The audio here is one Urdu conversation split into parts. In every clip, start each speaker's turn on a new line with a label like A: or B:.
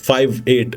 A: 5 8,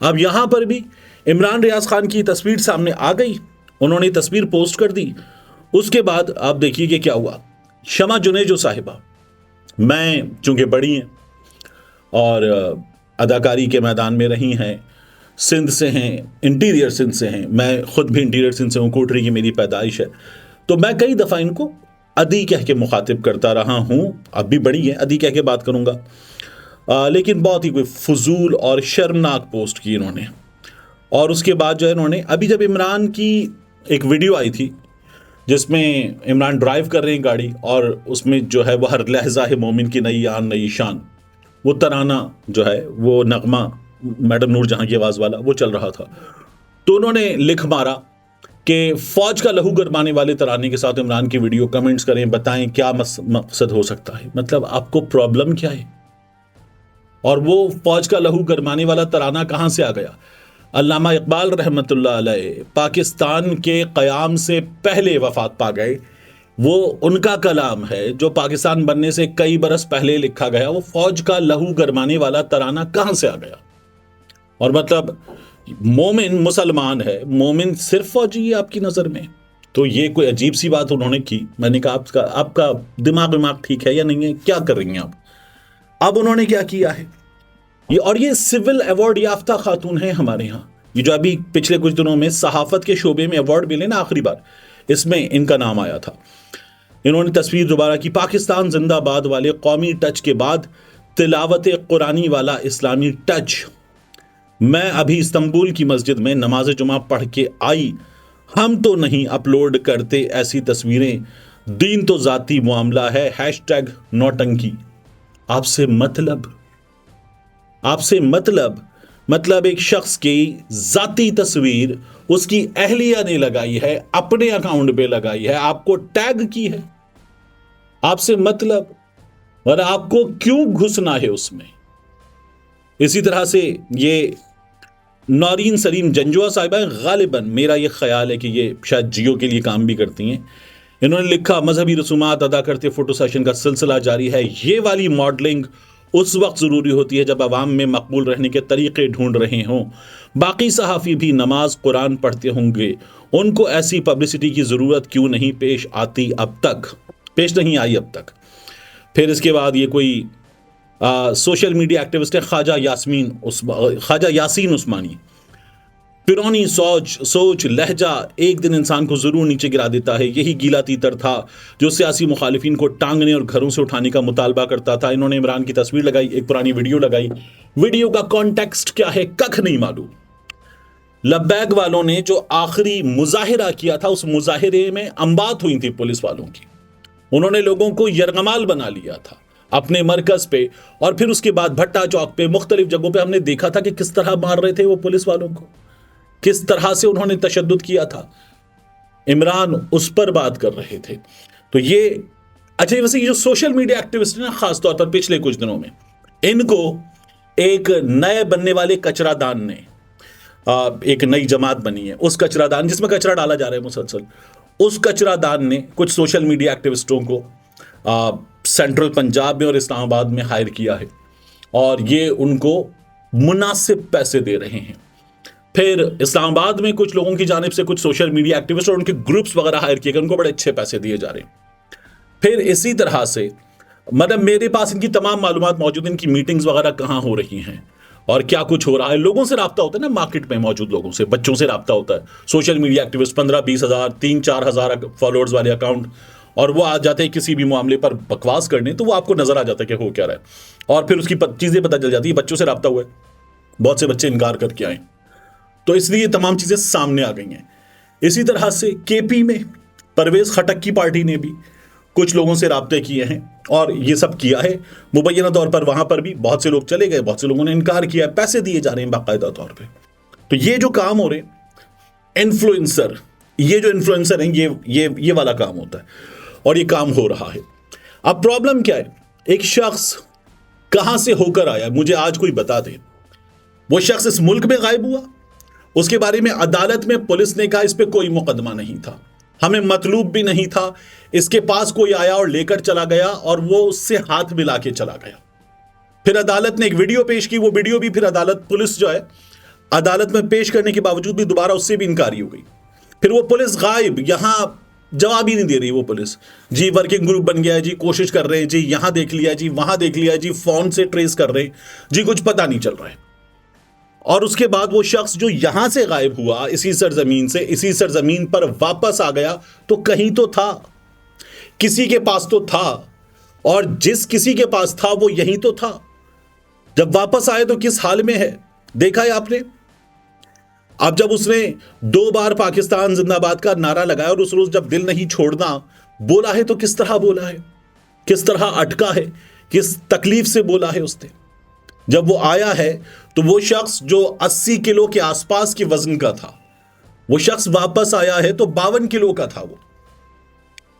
A: اب یہاں پر بھی عمران ریاض خان کی تصویر سامنے آ گئی, انہوں نے تصویر پوسٹ کر دی. اس کے بعد آپ دیکھیے کہ کیا ہوا. شمع جنیجو صاحبہ, میں چونکہ بڑی ہیں اور اداکاری کے میدان میں رہی ہیں, سندھ سے ہیں, انٹیریئر سندھ سے ہیں, میں خود بھی انٹیریئر سندھ سے ہوں, کوٹری کی میری پیدائش ہے, تو میں کئی دفعہ ان کو ادی کہہ کے مخاطب کرتا رہا ہوں. اب بھی بڑی ہے, ادی کہہ کے بات کروں گا. لیکن بہت ہی کوئی فضول اور شرمناک پوسٹ کی انہوں نے. اور اس کے بعد جو ہے انہوں نے ابھی جب عمران کی ایک ویڈیو آئی تھی جس میں عمران ڈرائیو کر رہے ہیں گاڑی, اور اس میں جو ہے وہ ہر لحظہ ہے مومن کی نئی آن نئی شان, وہ ترانہ جو ہے وہ نغمہ میڈم نور جہاں کی آواز والا وہ چل رہا تھا. تو انہوں نے لکھ مارا کہ فوج کا لہو گرمانے والے ترانے کے ساتھ عمران کی ویڈیو, کمنٹس کریں, بتائیں کیا مقصد ہو سکتا ہے. مطلب آپ کو پرابلم کیا ہے؟ اور وہ فوج کا لہو گرمانے والا ترانہ کہاں سے آ گیا؟ علامہ اقبال رحمۃ اللہ علیہ پاکستان کے قیام سے پہلے وفات پا گئے. وہ ان کا کلام ہے جو پاکستان بننے سے کئی برس پہلے لکھا گیا. وہ فوج کا لہو گرمانے والا ترانہ کہاں سے آ گیا؟ اور مطلب مومن مسلمان ہے, مومن صرف فوجی ہے آپ کی نظر میں؟ تو یہ کوئی عجیب سی بات انہوں نے کی. میں نے کہا آپ کا دماغ ٹھیک ہے یا نہیں ہے, کیا کر رہی ہیں آپ؟ اب انہوں نے کیا کیا ہے, اور یہ سول ایوارڈ یافتہ خاتون ہیں ہمارے ہاں. یہ جو ابھی پچھلے کچھ دنوں میں صحافت کے شعبے میں ایوارڈ ملے نا, آخری بار اس میں ان کا نام آیا تھا. انہوں نے تصویر دوبارہ کی, پاکستان زندہ باد والے قومی ٹچ کے بعد تلاوت قرآنی والا اسلامی ٹچ. میں ابھی استنبول کی مسجد میں نماز جمعہ پڑھ کے آئی, ہم تو نہیں اپلوڈ کرتے ایسی تصویریں, دین تو ذاتی معاملہ ہے, #نوٹنکی. آپ سے مطلب ایک شخص کی ذاتی تصویر اس کی اہلیہ نے لگائی ہے, اپنے اکاؤنٹ پہ لگائی ہے, آپ کو ٹیگ کی ہے. آپ سے مطلب, اور آپ کو کیوں گھسنا ہے اس میں؟ اسی طرح سے یہ نورین سلیم جنجوہ صاحبہ, غالباً میرا یہ خیال ہے کہ یہ شاید جیو کے لیے کام بھی کرتی ہیں. انہوں نے لکھا, مذہبی رسومات ادا کرتے فوٹو سیشن کا سلسلہ جاری ہے. یہ والی ماڈلنگ اس وقت ضروری ہوتی ہے جب عوام میں مقبول رہنے کے طریقے ڈھونڈ رہے ہوں. باقی صحافی بھی نماز قرآن پڑھتے ہوں گے, ان کو ایسی پبلسٹی کی ضرورت کیوں نہیں پیش نہیں آئی اب تک. پھر اس کے بعد یہ کوئی سوشل میڈیا ایکٹیوسٹ ہے خواجہ یاسین عثمانی. فرعونی سوچ لہجہ ایک دن انسان کو ضرور نیچے گرا دیتا ہے. یہی گیلا تیتر تھا جو سیاسی مخالفین کو ٹانگنے اور گھروں سے اٹھانے کا مطالبہ کرتا تھا. انہوں نے عمران کی تصویر لگائی, ایک پرانی ویڈیو لگائی. ویڈیو کا کانٹیکسٹ کیا ہے ککھ نہیں معلوم. لبیک والوں نے جو آخری مظاہرہ کیا تھا, اس مظاہرے میں انبات ہوئی تھی پولیس والوں کی. انہوں نے لوگوں کو یرغمال بنا لیا تھا اپنے مرکز پہ, اور پھر اس کے بعد بھٹا چوک پہ مختلف جگہوں پہ ہم نے دیکھا تھا کہ کس طرح مار رہے تھے وہ پولیس والوں کو, کس طرح سے انہوں نے تشدد کیا تھا. عمران اس پر بات کر رہے تھے. تو یہ اچھا, ویسے یہ جو سوشل میڈیا ایکٹیوسٹ ہیں خاص طور پر پچھلے کچھ دنوں میں, ان کو ایک نئے بننے والے کچرا دان نے, ایک نئی جماعت بنی ہے, اس کچرا دان جس میں کچرا ڈالا جا رہا ہے مسلسل, اس کچرا دان نے کچھ سوشل میڈیا ایکٹیوسٹوں کو سینٹرل پنجاب میں اور اسلام آباد میں ہائر کیا ہے, اور یہ ان کو مناسب پیسے دے رہے ہیں. پھر اسلام آباد میں کچھ لوگوں کی جانب سے کچھ سوشل میڈیا ایکٹیوسٹ اور ان کے گروپس وغیرہ ہائر کیے گئے, ان کو بڑے اچھے پیسے دیے جا رہے ہیں. پھر اسی طرح سے مطلب میرے پاس ان کی تمام معلومات موجود ہیں, ان کی میٹنگز وغیرہ کہاں ہو رہی ہیں اور کیا کچھ ہو رہا ہے. لوگوں سے رابطہ ہوتا ہے نا, مارکیٹ میں موجود لوگوں سے, بچوں سے رابطہ ہوتا ہے. سوشل میڈیا ایکٹیوسٹ 15-20 ہزار 3-4 ہزار فالوورز والے اکاؤنٹ, اور وہ آ جاتے ہیں کسی بھی معاملے پر بکواس کرنے, تو وہ آپ کو نظر آ جاتا ہے کہ ہو کیا رہا ہے, اور پھر اس کی چیزیں پتہ چل جاتی ہے. بچوں سے رابطہ ہوا ہے, بہت سے بچے انکار کر کے آئے, تو اس لیے یہ تمام چیزیں سامنے آ گئی ہیں. اسی طرح سے کے پی میں پرویز خٹک کی پارٹی نے بھی کچھ لوگوں سے رابطے کیے ہیں اور یہ سب کیا ہے. مبینہ طور پر وہاں پر بھی بہت سے لوگ چلے گئے, بہت سے لوگوں نے انکار کیا, پیسے دیے جا رہے ہیں باقاعدہ طور پہ. تو یہ جو کام ہو رہے ہیں انفلوئنسر, یہ جو انفلوئنسر ہیں, یہ والا کام ہوتا ہے, اور یہ کام ہو رہا ہے. اب پرابلم کیا ہے, ایک شخص کہاں سے ہو کر آیا, مجھے آج کوئی بتا دے. وہ شخص اس ملک میں غائب ہوا, اس کے بارے میں عدالت میں پولیس نے کہا اس پہ کوئی مقدمہ نہیں تھا, ہمیں مطلوب بھی نہیں تھا. اس کے پاس کوئی آیا اور لے کر چلا گیا, اور وہ اس سے ہاتھ ملا کے چلا گیا. پھر عدالت نے ایک ویڈیو پیش کی, وہ ویڈیو بھی پھر عدالت پولیس جو ہے عدالت میں پیش کرنے کے باوجود بھی دوبارہ اس سے بھی انکاری ہو گئی. پھر وہ پولیس غائب, یہاں جواب ہی نہیں دے رہی وہ پولیس. جی ورکنگ گروپ بن گیا, جی کوشش کر رہے ہیں, جی یہاں دیکھ لیا, جی وہاں دیکھ لیا, جی فون سے ٹریس کر رہے ہیں, جی کچھ پتہ نہیں چل رہا ہے. اور اس کے بعد وہ شخص جو یہاں سے غائب ہوا, اسی سرزمین سے, اسی سرزمین پر واپس آ گیا, تو کہیں تو تھا, کسی کے پاس تو تھا, اور جس کسی کے پاس تھا وہ یہیں تو تھا. جب واپس آئے تو کس حال میں ہے دیکھا ہے آپ نے. اب جب اس نے 2 بار پاکستان زندہ باد کا نعرہ لگایا اور اس روز جب دل نہیں چھوڑنا بولا ہے, تو کس طرح بولا ہے, کس طرح اٹکا ہے, کس تکلیف سے بولا ہے اس نے. جب وہ آیا ہے تو وہ شخص جو 80 کلو کے آس پاس کی وزن کا تھا, وہ شخص واپس آیا ہے تو 52 کلو کا تھا.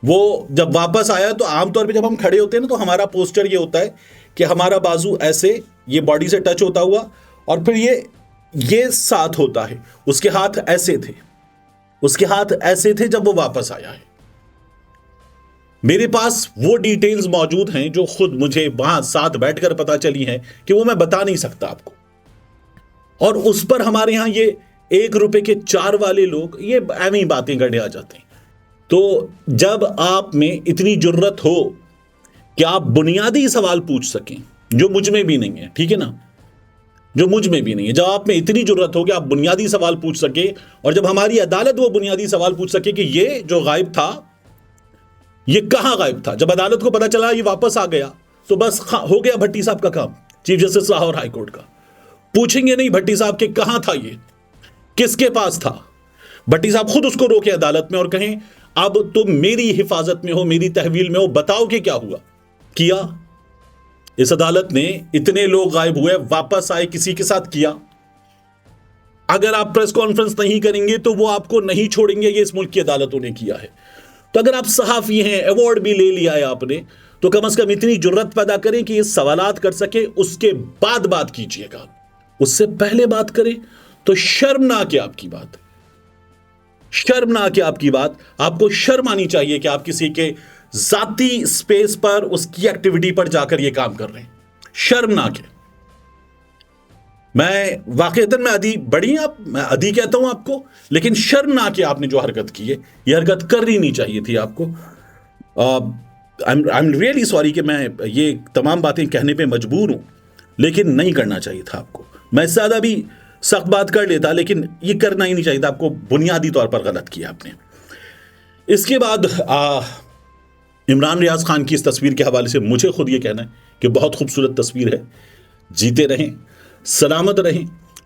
A: وہ جب واپس آیا تو عام طور پہ جب ہم کھڑے ہوتے ہیں نا تو ہمارا پوسچر یہ ہوتا ہے کہ ہمارا بازو ایسے, یہ باڈی سے ٹچ ہوتا ہوا, اور پھر یہ ساتھ ہوتا ہے. اس کے ہاتھ ایسے تھے, اس کے ہاتھ ایسے تھے جب وہ واپس آیا ہے. میرے پاس وہ ڈیٹیلز موجود ہیں جو خود مجھے وہاں ساتھ بیٹھ کر پتا چلی ہیں کہ وہ میں بتا نہیں سکتا آپ کو. اور اس پر ہمارے ہاں یہ 1 روپے کے 4 والے لوگ یہ ایویں باتیں کرنے آ جاتے ہیں. تو جب آپ میں اتنی جرت ہو کہ آپ بنیادی سوال پوچھ سکیں, جو مجھ میں بھی نہیں ہے, ٹھیک ہے نا, جو مجھ میں بھی نہیں ہے, جب آپ میں اتنی جرت ہو کہ آپ بنیادی سوال پوچھ سکے, اور جب ہماری عدالت وہ بنیادی سوال پوچھ سکے کہ یہ جو غائب تھا یہ کہاں غائب تھا, جب عدالت کو پتا چلا یہ واپس آ گیا, تو بس ہو گیا بھٹی صاحب کا کام, chief justice Lahore high court کا. پوچھیں گے نہیں بھٹی صاحب کہ کہاں تھا, یہ کس کے پاس تھا. بھٹی صاحب خود اس کو روکے عدالت میں اور کہیں اب تم میری حفاظت میں ہو, میری تحویل میں ہو, بتاؤ کہ کیا ہوا. کیا اس عدالت نے, اتنے لوگ غائب ہوئے, واپس آئے, کسی کے ساتھ کیا. اگر آپ پریس کانفرنس نہیں کریں گے تو وہ آپ کو نہیں چھوڑیں گے, یہ اس ملک کی عدالتوں نے کیا ہے. تو اگر آپ صحافی ہیں, ایوارڈ بھی لے لیا ہے آپ نے, تو کم از کم اتنی جرت پیدا کریں کہ یہ سوالات کر سکے, اس کے بعد بات کیجئے گا. اس سے پہلے بات کریں تو شرمناک ہے آپ کی بات, شرمناک ہے آپ کی بات. آپ کو شرم آنی چاہیے کہ آپ کسی کے ذاتی سپیس پر, اس کی ایکٹیویٹی پر جا کر یہ کام کر رہے ہیں. شرمناک ہے. میں واقعتاً میں عدی بڑی, آپ میں عدی کہتا ہوں آپ کو, لیکن شرمناک ہے آپ نے جو حرکت کی ہے, یہ حرکت کرنی نہیں چاہیے تھی آپ کو. I'm really sorry کہ میں یہ تمام باتیں کہنے پہ مجبور ہوں, لیکن نہیں کرنا چاہیے تھا آپ کو. میں اس سے زیادہ بھی سخت بات کر لیتا, لیکن یہ کرنا ہی نہیں چاہیے تھا آپ کو. بنیادی طور پر غلط کیا آپ نے. اس کے بعد عمران ریاض خان کی اس تصویر کے حوالے سے مجھے خود یہ کہنا ہے کہ بہت خوبصورت تصویر ہے. جیتے رہیں, سلامت رہیں,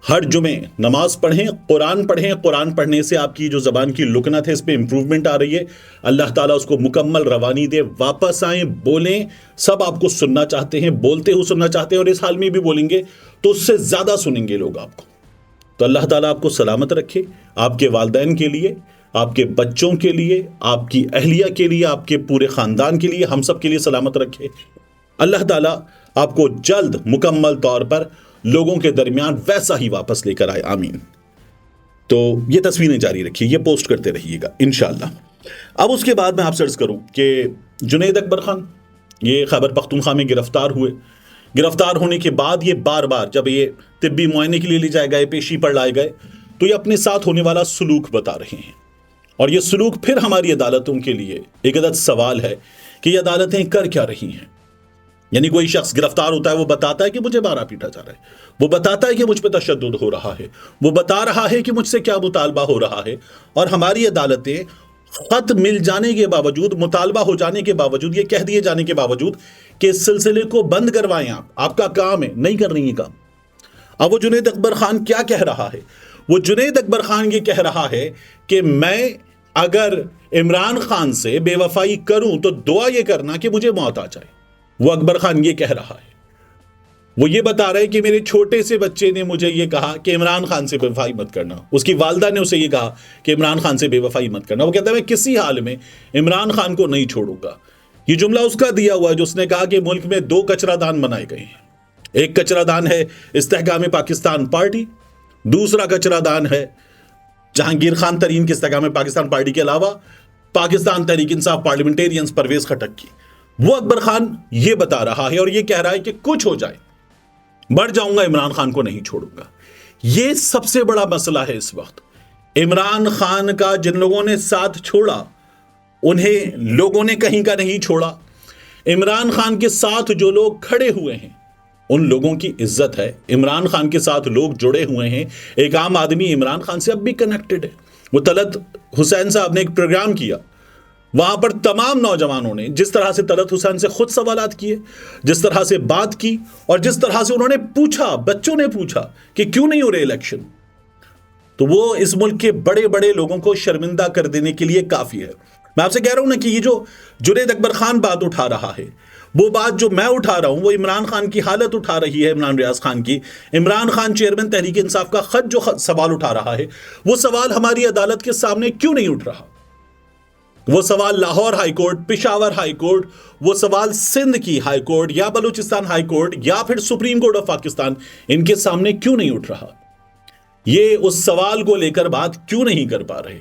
A: ہر جمعے نماز پڑھیں, قرآن پڑھیں. قرآن پڑھنے سے آپ کی جو زبان کی لکنت ہے اس پہ امپروومنٹ آ رہی ہے. اللہ تعالیٰ اس کو مکمل روانی دے. واپس آئیں, بولیں. سب آپ کو سننا چاہتے ہیں, بولتے ہوئے سننا چاہتے ہیں, اور اس حال میں بھی بولیں گے تو اس سے زیادہ سنیں گے لوگ آپ کو. تو اللہ تعالیٰ آپ کو سلامت رکھے, آپ کے والدین کے لیے, آپ کے بچوں کے لیے, آپ کی اہلیہ کے لیے, آپ کے پورے خاندان کے لیے, ہم سب کے لیے سلامت رکھے. اللہ تعالیٰ آپ کو جلد مکمل طور پر لوگوں کے درمیان ویسا ہی واپس لے کر آئے, آمین. تو یہ تصویریں جاری رکھیے, یہ پوسٹ کرتے رہیے گا انشاءاللہ. اب اس کے بعد میں آپ سے عرض کروں کہ جنید اکبر خان یہ خیبر پختونخوا میں گرفتار ہوئے. گرفتار ہونے کے بعد یہ بار بار جب یہ طبی معائنے کے لیے لے جائے گئے, پیشی پر لائے گئے, تو یہ اپنے ساتھ ہونے والا سلوک بتا رہے ہیں. اور یہ سلوک پھر ہماری عدالتوں کے لیے ایک عدد سوال ہے کہ یہ عدالتیں کر کیا رہی ہیں. یعنی کوئی شخص گرفتار ہوتا ہے, وہ بتاتا ہے کہ مجھے مارا پیٹا جا رہا ہے, وہ بتاتا ہے کہ مجھ پہ تشدد ہو رہا ہے, وہ بتا رہا ہے کہ مجھ سے کیا مطالبہ ہو رہا ہے, اور ہماری عدالتیں خط مل جانے کے باوجود, مطالبہ ہو جانے کے باوجود, یہ کہہ دیے جانے کے باوجود کہ اس سلسلے کو بند کروائیں, آپ کا کام ہے, نہیں کر رہی ہیں کام. اب وہ جنید اکبر خان کیا کہہ رہا ہے؟ وہ جنید اکبر خان یہ کہہ رہا ہے کہ میں اگر عمران خان سے بے وفائی کروں تو دعا یہ کرنا کہ مجھے موت آ جائے. وہ اکبر خان یہ کہہ رہا ہے, وہ یہ بتا رہے کہ میرے چھوٹے سے بچے نے مجھے یہ کہا کہ عمران خان سے بے وفائی مت کرنا. اس کی والدہ نے اسے یہ کہا کہ عمران خان سے بے وفائی مت کرنا. وہ کہتا ہے میں کسی حال میں عمران خان کو نہیں چھوڑوں گا. یہ جملہ اس کا دیا ہوا ہے جو اس نے کہا کہ ملک میں 2 کچرا دان بنائے گئے ہیں. ایک کچرا دان ہے استحکام پاکستان پارٹی, دوسرا کچرا دان ہے جہانگیر خان ترین کی استحکام پاکستان پارٹی کے علاوہ پاکستان تحریک انصاف پارلیمنٹیرینز پرویز خٹک کی. وہ اکبر خان یہ بتا رہا ہے اور یہ کہہ رہا ہے کہ کچھ ہو جائے مر جاؤں گا, عمران خان کو نہیں چھوڑوں گا. یہ سب سے بڑا مسئلہ ہے اس وقت. عمران خان کا جن لوگوں نے ساتھ چھوڑا انہیں لوگوں نے کہیں کا نہیں چھوڑا. عمران خان کے ساتھ جو لوگ کھڑے ہوئے ہیں ان لوگوں کی عزت ہے. عمران خان کے ساتھ لوگ جڑے ہوئے ہیں. ایک عام آدمی عمران خان سے اب بھی کنیکٹڈ ہے. وہ طلعت حسین صاحب نے ایک پروگرام کیا, وہاں پر تمام نوجوانوں نے جس طرح سے طلعت حسین سے خود سوالات کیے, جس طرح سے بات کی, اور جس طرح سے انہوں نے پوچھا, بچوں نے پوچھا کہ کیوں نہیں ہو رہے الیکشن, تو وہ اس ملک کے بڑے بڑے لوگوں کو شرمندہ کر دینے کے لیے کافی ہے. میں آپ سے کہہ رہا ہوں نا کہ یہ جو جنید اکبر خان بات اٹھا رہا ہے, وہ بات جو میں اٹھا رہا ہوں وہ عمران خان کی حالت اٹھا رہی ہے, عمران ریاض خان کی. عمران خان چیئرمین تحریک انصاف کا خط جو سوال اٹھا رہا ہے, وہ سوال ہماری عدالت کے سامنے کیوں نہیں اٹھ رہا؟ وہ سوال Lahore high court, Peshawar high court, وہ سوال سندھ کی ہائی کورٹ یا بلوچستان ہائی کورٹ یا پھر سپریم کورٹ آف پاکستان, ان کے سامنے کیوں نہیں اٹھ رہا؟ یہ اس سوال کو لے کر بات کیوں نہیں کر پا رہے؟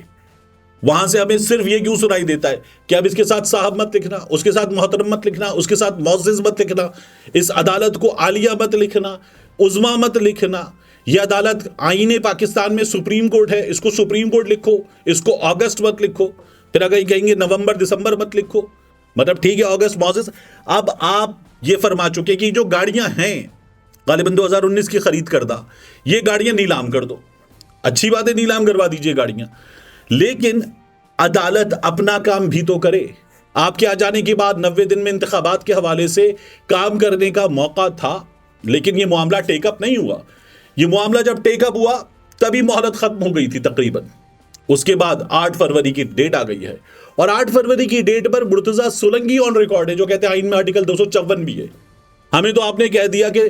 A: وہاں سے ہمیں صرف یہ کیوں سنائی دیتا ہے کہ اب اس کے ساتھ صاحب مت لکھنا, اس کے ساتھ محترم مت لکھنا, اس کے ساتھ معزز مت لکھنا, اس عدالت کو عالیہ مت لکھنا, عظما مت لکھنا. یہ عدالت آئین پاکستان میں سپریم کورٹ ہے, اس کو سپریم کورٹ لکھو, اس کو اگست مت لکھو, پھر اگر کہیں گے نومبر دسمبر مت لکھو. مطلب ٹھیک ہے اگست معزز. اب آپ یہ فرما چکے کہ جو گاڑیاں ہیں غالباً 2019 کی خرید کردہ, یہ گاڑیاں نیلام کر دو. اچھی بات ہے, نیلام کروا دیجئے گاڑیاں, لیکن عدالت اپنا کام بھی تو کرے. آپ کے آ جانے کے بعد 90 دن میں انتخابات کے حوالے سے کام کرنے کا موقع تھا, لیکن یہ معاملہ ٹیک اپ نہیں ہوا. یہ معاملہ جب ٹیک اپ ہوا تبھی مہلت ختم ہو گئی تھی تقریباً. اس کے بعد 8 فروری کی ڈیٹ آ گئی ہے, اور 8 فروری کی ڈیٹ پر مرتضیٰ سولنگی آن ریکارڈ ہے جو کہتے ہیں آئین میں آرٹیکل 254 بھی ہے. ہمیں تو آپ نے کہہ دیا کہ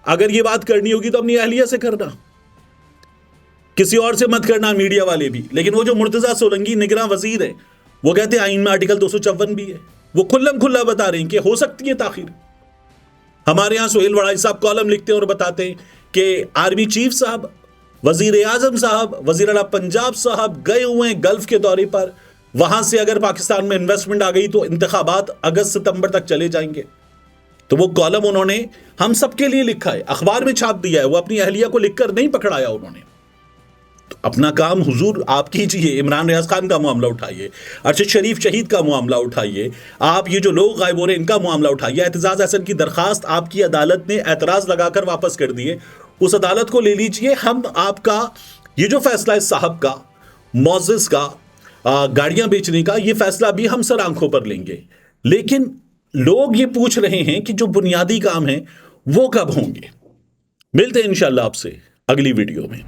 A: اگر یہ بات کرنی ہوگی تو اپنی اہلیہ سے کرنا, کسی اور سے مت کرنا, میڈیا والے بھی. لیکن وہ جو مرتضیٰ سولنگی نگراں وزیر ہیں وہ کہتے ہیں آئین میں آرٹیکل 254 بھی ہے. وہ کھلم کھلا بتا رہے ہیں کہ ہو سکتی ہے تاخیر. ہمارے یہاں سہیل وڑائی صاحب کالم لکھتے ہیں اور بتاتے ہیں کہ آرمی چیف صاحب, وزیر اعظم صاحب, وزیر اعلیٰ پنجاب صاحب گئے ہوئے ہیں گلف کے دورے پر. وہاں سے اگر پاکستان میں انویسٹمنٹ آ گئی تو انتخابات اگست ستمبر تک چلے جائیں گے. تو وہ کالم انہوں نے ہم سب کے لیے لکھا ہے, اخبار میں چھاپ دیا ہے. وہ اپنی اہلیہ کو لکھ کر نہیں پکڑایا انہوں نے. تو اپنا کام حضور آپ کیجئے. عمران ریاض خان کا معاملہ اٹھائیے, ارشد شریف شہید کا معاملہ اٹھائیے, آپ یہ جو لوگ غائب ہو رہے ہیں ان کا معاملہ اٹھائیے. اعتزاز احسن کی درخواست آپ کی عدالت نے اعتراض لگا کر واپس کر دیے, اس عدالت کو لے لیجئے. ہم آپ کا یہ جو فیصلہ ہے صاحب کا, معزز کا, گاڑیاں بیچنے کا, یہ فیصلہ بھی ہم سر آنکھوں پر لیں گے. لیکن لوگ یہ پوچھ رہے ہیں کہ جو بنیادی کام ہیں وہ کب ہوں گے. ملتے ہیں انشاءاللہ آپ سے اگلی ویڈیو میں.